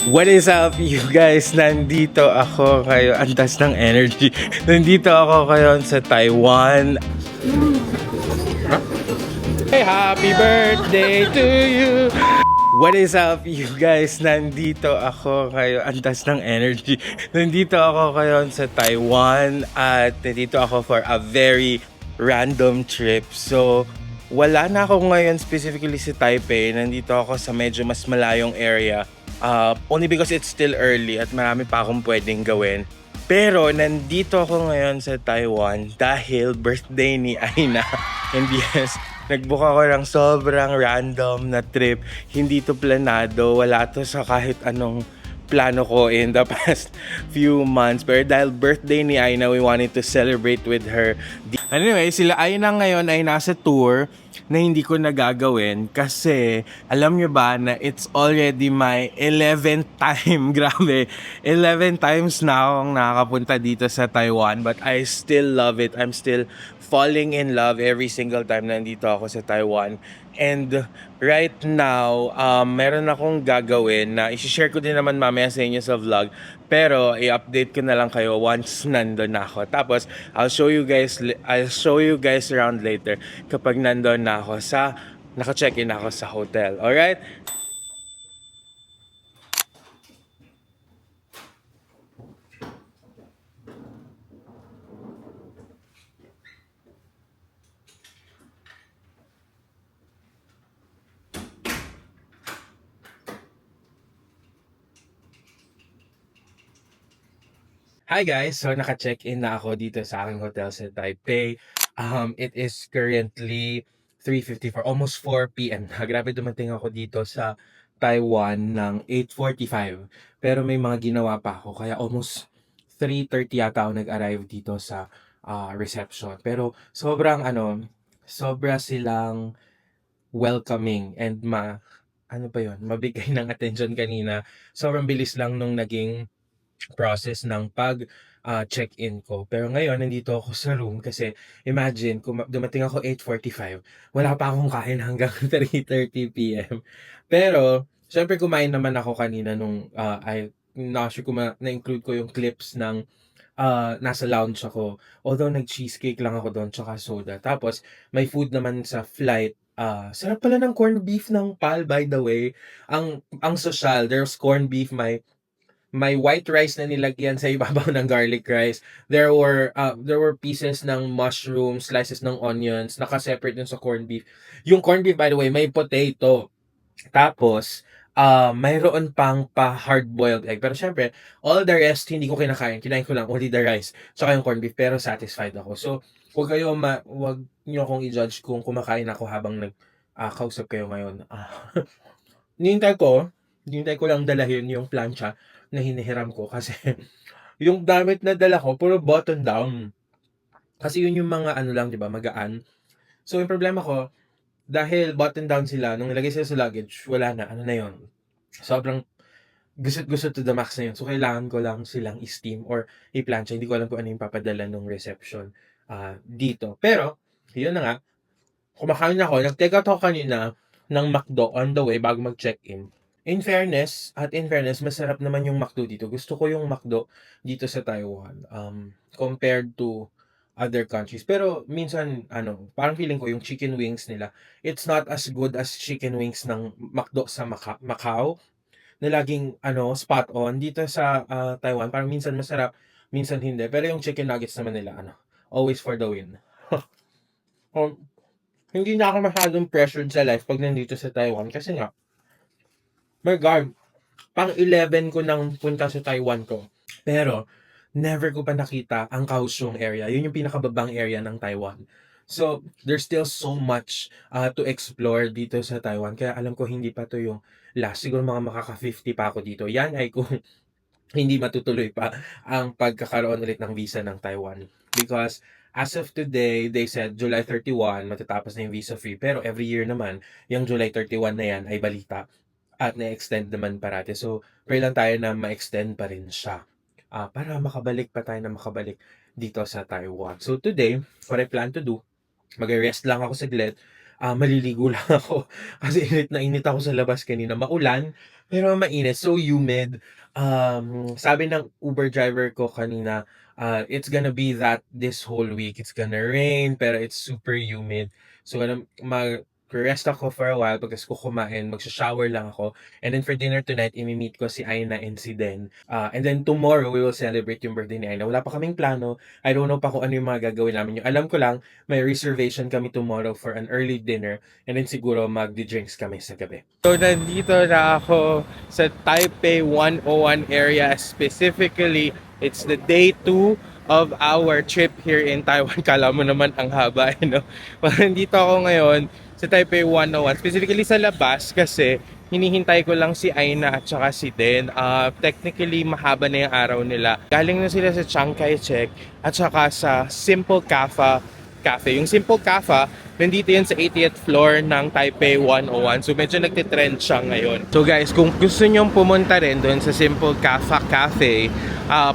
What is up, you guys? Nandito ako kayo. Andas ng energy. Nandito ako ngayon sa Taiwan. Hey, happy birthday to you! What is up, you guys? Nandito ako kayo. Andas ng energy. Nandito ako ngayon sa Taiwan at nandito ako for a very random trip. So, wala na ako ngayon specifically sa Taipei. Nandito ako sa medyo mas malayong area. Only because it's still early at marami pa akong pwedeng gawin. Pero nandito ako ngayon sa Taiwan dahil birthday ni Aina. And yes, nagbook ako ng sobrang random na trip. Hindi to planado, wala to sa kahit anong plano ko in the past few months. Pero dahil birthday ni Aina, we wanted to celebrate with her. Anyway, sila Aina ngayon ay nasa tour na hindi ko nagagawin kasi alam nyo ba na it's already my 11th time, grabe, 11 times na akong nakakapunta dito sa Taiwan, but I still love it. I'm still falling in love every single time na nandito ako sa Taiwan. And right now, meron akong gagawin na isi-share ko din naman mamaya sa inyo sa vlog. Pero i-update ko na lang kayo once nandun na ako. Tapos I'll show you guys around later kapag nandun na ako sa naka-check-in ako sa hotel. Alright? Hi guys! So naka-check-in na ako dito sa aking hotel sa Taipei. It is currently 3:54, almost 4 p.m. Grabe, dumating ako dito sa Taiwan ng 8:45. Pero may mga ginawa pa ako kaya almost 3:30 yata ako nag-arrive dito sa reception. Pero sobra silang welcoming and ano pa yon, mabigay ng attention kanina. Sobrang bilis lang nung naging process ng check-in ko. Pero ngayon, nandito ako sa room kasi imagine, kung dumating ako 8:45, wala pa akong kain hanggang 3:30 p.m. Pero, syempre kumain naman ako kanina nung, not sure kung na-include ko yung clips ng nasa lounge ako. Although nag-cheesecake lang ako doon, tsaka soda. Tapos, may food naman sa flight. Sarap pala ng corned beef ng PAL, by the way. Ang social, there's corned beef, may white rice na nilagyan sa ibabaw ng garlic rice. There were pieces ng mushroom, slices ng onions, naka-separate dun sa corned beef. Yung corned beef, by the way, may potato. Tapos, mayroon pang hard-boiled egg. Pero syempre, all the rest, hindi ko kinakain. Kinain ko lang only the rice, tsaka yung corned beef. Pero satisfied ako. So, wag niyo akong i-judge kung kumakain ako habang kausap kayo ngayon. Hinihintay ko lang dalahin yung plancha na hinihiram ko kasi yung damit na dala ko puro button down. Kasi yun yung mga ano lang, 'di ba, magaan. So yung problema ko, dahil button down sila, nung nilagay sila sa luggage, wala na, ano na yun. Sobrang gusot-gusot to the max na yun. So kailangan ko lang silang i-steam or i-plancha. Hindi ko alam kung ano yung papadala ng reception dito. Pero, yun na nga, kumakain ako. Nag-take out ako kanina ng McDo on the way bago mag-check-in. In fairness, masarap naman yung McDo dito. Gusto ko yung McDo dito sa Taiwan, compared to other countries. Pero minsan, parang feeling ko yung chicken wings nila, it's not as good as chicken wings ng McDo sa Macau, na laging, spot on. Dito sa Taiwan, parang minsan masarap, minsan hindi. Pero yung chicken nuggets naman nila, always for the win. Um, Hindi na ako masyadong pressured sa life pag nandito sa Taiwan kasi nga, my God, pang-11 ko nang punta sa Taiwan ko. Pero, never ko pa nakita ang Kaohsiung area. Yun yung pinakababang area ng Taiwan. So, there's still so much to explore dito sa Taiwan. Kaya alam ko hindi pa to yung last. Siguro mga makaka-50 pa ako dito. Yan ay kung hindi matutuloy pa ang pagkakaroon ulit ng visa ng Taiwan. Because as of today, they said July 31, matatapos na yung visa free. Pero every year naman, yung July 31 na yan ay balita at na-extend naman parati. So, pray lang tayo na ma-extend pa rin siya. Para makabalik pa tayo na dito sa Taiwan. So, today, what I plan to do, mag-rest lang ako saglit. maliligo lang ako kasi init na init ako sa labas kanina. Maulan, pero mainit, so humid. Sabi ng Uber driver ko kanina, it's gonna be that this whole week. It's gonna rain, pero it's super humid. So, mag-rest ako for a while pagkas ko kumain, magsha-shower lang ako. And then for dinner tonight, imi-meet ko si Aina and si Den. And then tomorrow, we will celebrate yung birthday ni Aina. Wala pa kaming plano. I don't know pa kung ano yung mga gagawin namin. Yung alam ko lang, may reservation kami tomorrow for an early dinner. And then siguro magdi-drinks kami sa gabi. So, nandito na ako sa Taipei 101 area. Specifically, it's the day 2 of our trip here in Taiwan. Kala mo naman ang haba, no? Nandito ako ngayon sa Taipei 101. Specifically sa labas kasi hinihintay ko lang si Aina at saka si Den. Technically, mahaba na yung araw nila. Galing na sila sa Chiang Kai-shek at saka sa Simple Cafe. Yung Simple Cafe, nandito yan sa 80th floor ng Taipei 101. So medyo nagtitrend siya ngayon. So guys, kung gusto nyong pumunta rin doon sa Simple Cafe,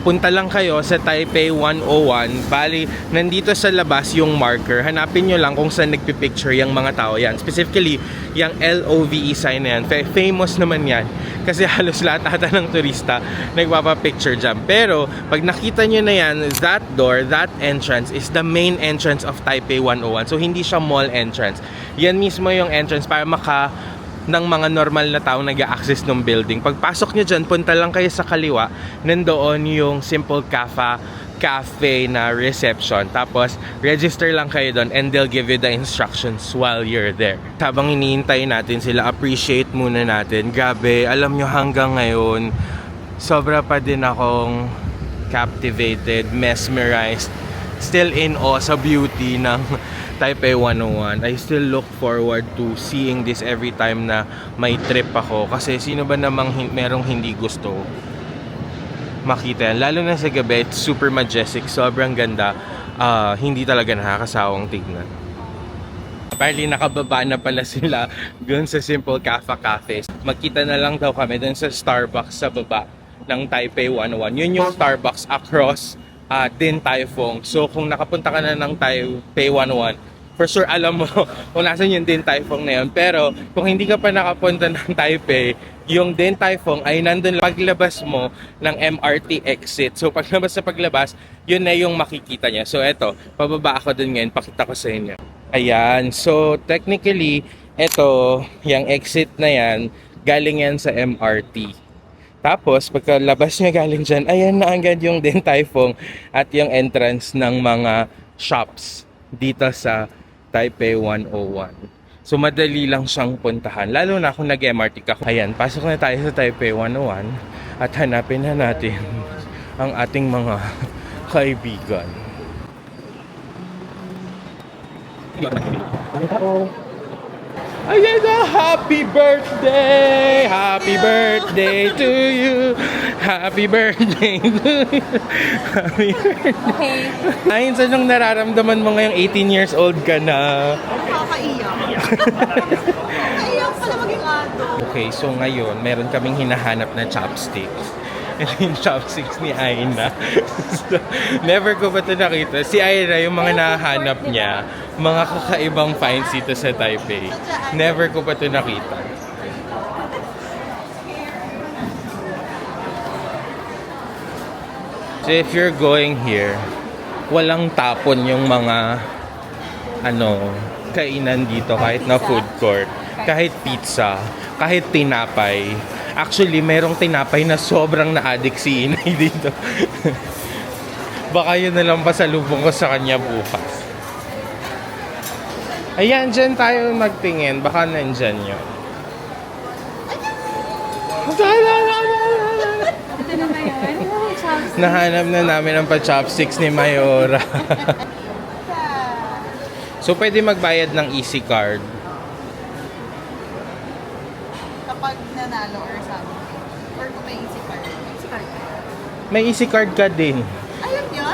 punta lang kayo sa Taipei 101. Bali, nandito sa labas yung marker. Hanapin nyo lang kung saan nagpipicture yung mga tao yan. Specifically, yung LOVE sign na yan. Famous naman yan. Kasi halos lahat ata ng turista nagpapapicture dyan. Pero, pag nakita nyo na yan, that door, that entrance is the main entrance of Taipei 101. So, hindi siya mall entrance. Yan mismo yung entrance para ng mga normal na tao nag-access ng building. Pagpasok nyo dyan, punta lang kayo sa kaliwa. Nandoon yung Simple Cafe na reception. Tapos, register lang kayo doon and they'll give you the instructions while you're there. Habang iniintay natin sila, appreciate muna natin. Grabe, alam nyo hanggang ngayon, sobra pa din akong captivated, mesmerized, still in awe sa beauty ng Taipei 101. I still look forward to seeing this every time na may trip ako. Kasi sino ba namang merong hindi gusto makita yan. Lalo na sa gabi, it's super majestic, sobrang ganda. Hindi talaga nakakasawang tignan. Apparently, nakababa na pala sila dun sa Simple Cafe. Magkita na lang daw kami dun sa Starbucks sa baba ng Taipei 101. Yun yung Starbucks across Din Tai Fung. So, kung nakapunta ka na ng Taipei 101, for sure alam mo kung nasan yung Din Tai Fung na yun. Pero, kung hindi ka pa nakapunta ng Taipei, yung Din Tai Fung ay nandun paglabas mo ng MRT exit. So, paglabas, yun na yung makikita niya. So, eto, pababa ako dun ngayon, pakita ko sa inyo. Ayan, so technically, eto, yung exit na yan, galing yan sa MRT. Tapos, pagkalabas niya galing dyan, ayan na agad yung Din Tai Fung at yung entrance ng mga shops dito sa Taipei 101. So, madali lang siyang puntahan. Lalo na kung nag-MRT ka. Ayan, pasok na tayo sa Taipei 101 at hanapin na natin ang ating mga kaibigan. Ayan na! Happy birthday! Happy birthday to you! Happy birthday to you! Happy birthday! Ay, saan yung nararamdaman mo ngayong 18 years old ka na? Nakakaiyak. Nakakaiyak pala maging adult. Okay, so ngayon, meron kaming hinahanap na chopsticks. Ito yung chopsticks ni Aina. So, never ko pa ito nakita. Si Aina, yung mga nahanap niya, mga kakaibang finds dito sa Taipei. Never ko pa ito nakita. So if you're going here, walang tapon yung mga kainan dito, kahit na food court, kahit pizza, kahit tinapay. Actually, merong tinapay na sobrang na-addict si Inay dito. Baka yun na lang pasalubong ko sa kanya bukas. Ayan, dyan tayo magtingin. Baka nandyan yun. Ito na ba yun? Nahanap na namin ang pa-chopsticks ni Mayora. So, pwede magbayad ng easy card. Kapag nanalo or something. Or kung may easy card. Easy card. May easy card ka din. Alam niyo?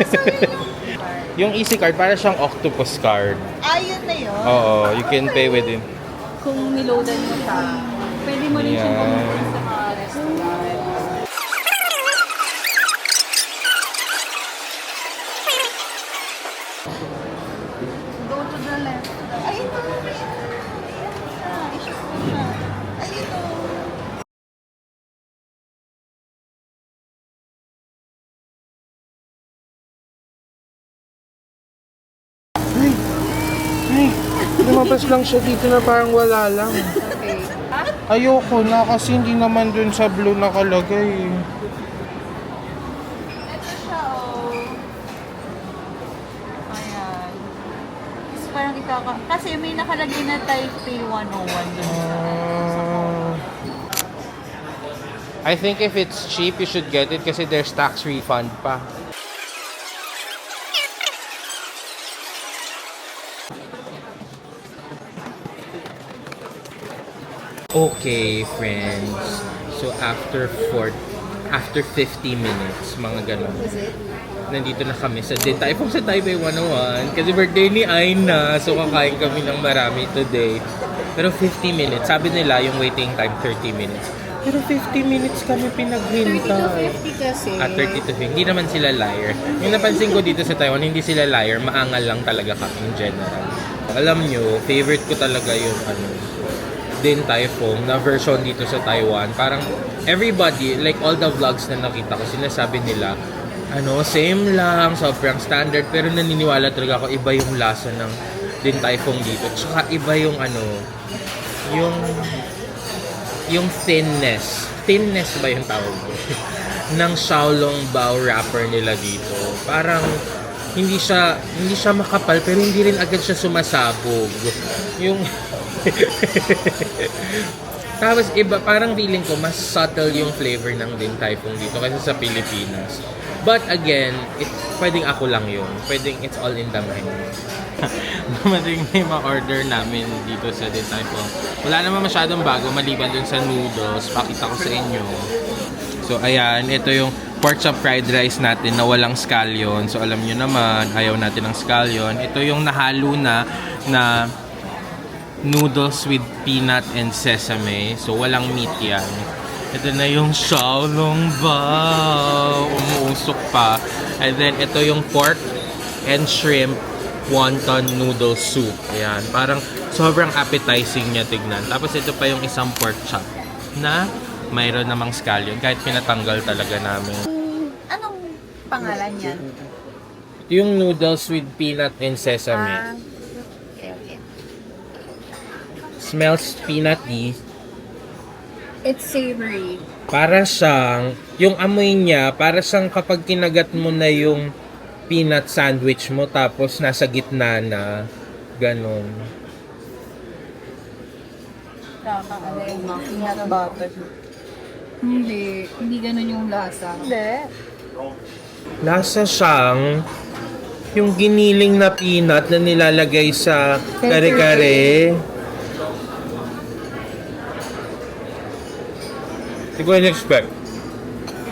So yun yung card. Yung easy card, para siyang octopus card. Yun na yun? Oo, you can pay with it. Kung niloadan mo siya, pwede mo rin siyang Yan. pumunta sa mga restaurant. Go to the left. Ay, Lumabas lang siya dito na parang wala lang. Okay. Ayoko na kasi hindi naman dun sa blue nakalagay. Ito siya, oh. Ayan. Tapos parang kasi may nakalagay na Taipei 101 dun sa I think if it's cheap, you should get it kasi there's tax refund pa. Okay, friends. So after 50 minutes, mga ganun. Nandito na kami sa Din Tai Fung sa Taipei 101 kasi birthday ni Aina. So kakain kami ng marami today. Pero 50 minutes. Sabi nila yung waiting time 30 minutes. Pero 50 minutes kami 30 to pinaghintay. 50 kasi. At 30 to 50. Hindi naman sila liar. Yung napansin ko dito sa Taiwan, hindi sila liar. Maangal lang talaga kami in general. Alam nyo, favorite ko talaga yung Din Tai Fung na version dito sa Taiwan. Parang everybody, like all the vlogs na nakita ko, sinasabi nila, same lang, sobrang standard. Pero naniniwala talaga ako, iba yung lasa ng Din Tai Fung dito. Tsaka iba yung yung thinness. Thinness ba yung tawag ko? ng Xiaolong Bao wrapper nila dito. Parang hindi siya makapal pero hindi rin agad siya sumasabog. Yung tapos iba, parang feeling ko mas subtle yung flavor ng Din Tai Fung dito kaysa sa Pilipinas. But again, pwedeng ako lang yun. Pwedeng it's all in the mind. Dumating na yung order namin dito sa Din Tai Fung. Wala naman masyadong bago maliban dun sa noodles. Pakita ko sa inyo. So ayan, ito yung pork chop fried rice natin na walang scallion. So alam nyo naman, ayaw natin ng scallion. Ito yung nahalo na noodles with peanut and sesame. So walang meat yan. Ito na yung Xiaolong Bao. Umuusok pa. And then ito yung pork and shrimp wonton noodle soup. Ayan. Parang sobrang appetizing niya tignan. Tapos ito pa yung isang pork chop na mayroon namang scallion. Kahit pinatanggal talaga namin. Anong pangalan yan? Ito yung noodles with peanut and sesame. Okay. Smells peanutty. It's savory. Para siyang, yung amoy niya, para siyang kapag kinagat mo na yung peanut sandwich mo tapos nasa gitna na, ganon. Kakaalay mo. Peanut butter. Hindi ganun yung lasa. Hindi. Lasa siyang yung giniling na peanut na nilalagay sa kare-kare. Hindi ko in-expect.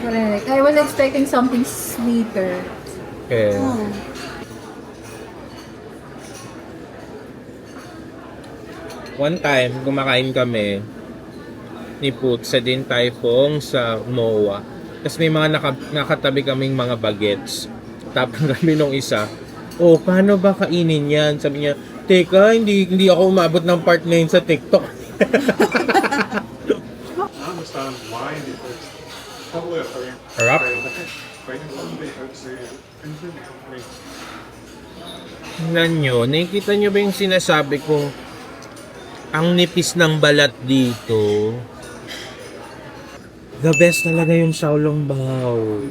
Correct. I was expecting something sweeter. Okay. One time, kumakain kami ni Put sa Din Tai Fung sa MOA. Tapos may mga nakatabi kaming mga bagets. Tapos kami nung isa, paano ba kainin yan? Sabi niya, teka, hindi ako umabot ng part na yun sa TikTok. understand why it is probably a very Harap. fighting somebody outside into the company. Tingnan nyo, nakikita nyo ba yung sinasabi kong ang nipis ng balat dito? The best talaga yung Xiaolong Bao.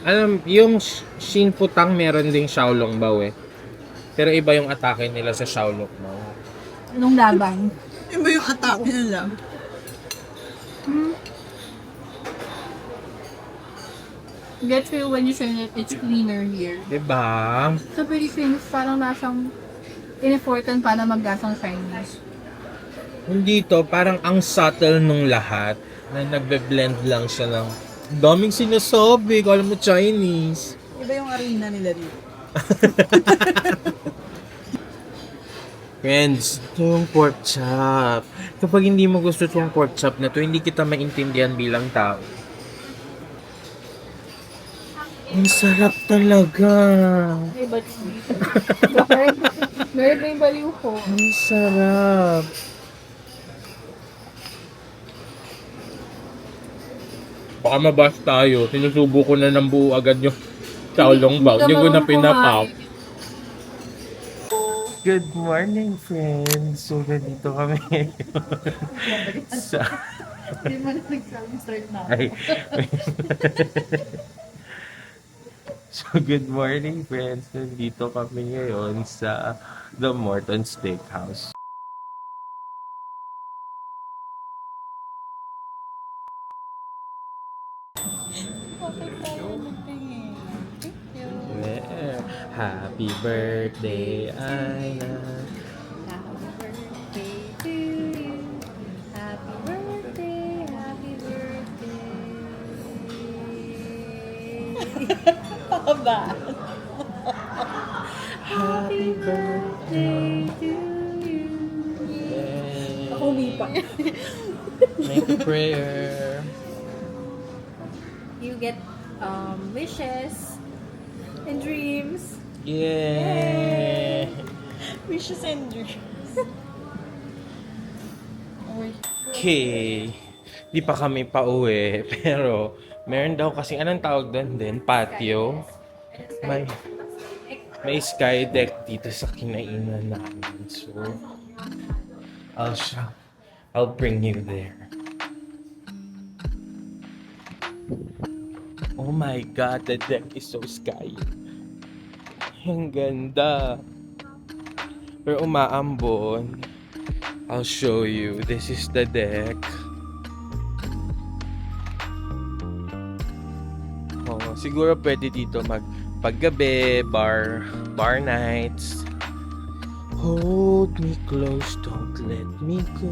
Alam, yung Shin Putang meron ding Xiaolong Bao eh. Pero iba yung atake nila sa Xiaolong Bao. Anong laban? Iba yung atake nila. Get feel when you say that it's cleaner here. Diba? So pretty things parang nasang in-effortan para maglasang Chinese. Hindi to, parang ang subtle nung lahat na nagbe-blend lang siya ng daming sinasabi, kala mo Chinese. Iba yung arena nila dito. Friends, ito yung pork chop. Kapag hindi mo gusto itong pork chop na to, hindi kita maintindihan bilang tao. Ang sarap talaga. Ay, but sweet. Meron na yung baliw ko. Ang sarap. Baka mabash tayo. Sinusubo ko na ng buo agad yung Xiaolong Bao. Hindi ko na pinapap. Good morning, friends! So, nandito kami sa... Hindi mo na nagsabi-start na. Ay. So, good morning, friends! Nandito kami ngayon sa The Morton Steakhouse. Bakit tayo nagtingin? Thank you. Yeah. Happy birthday, Aina! Happy birthday to you. Happy birthday, happy birthday. Ba? Happy birthday To you. Yay. Ako umipa. Make a prayer. You get wishes and dreams. Yay! Wishes and dreams. Uy. Okay. Di pa kami pauwi, pero meron daw kasi, anong tawag doon din? Patio. May sky deck dito sa kinainan namin. So, I'll bring you there. Oh my God, the deck is so sky. Ang ganda. Pero umaambon. I'll show you. This is the deck. Oh, siguro pwede dito paggabi, bar nights. Hold me close, don't let me go.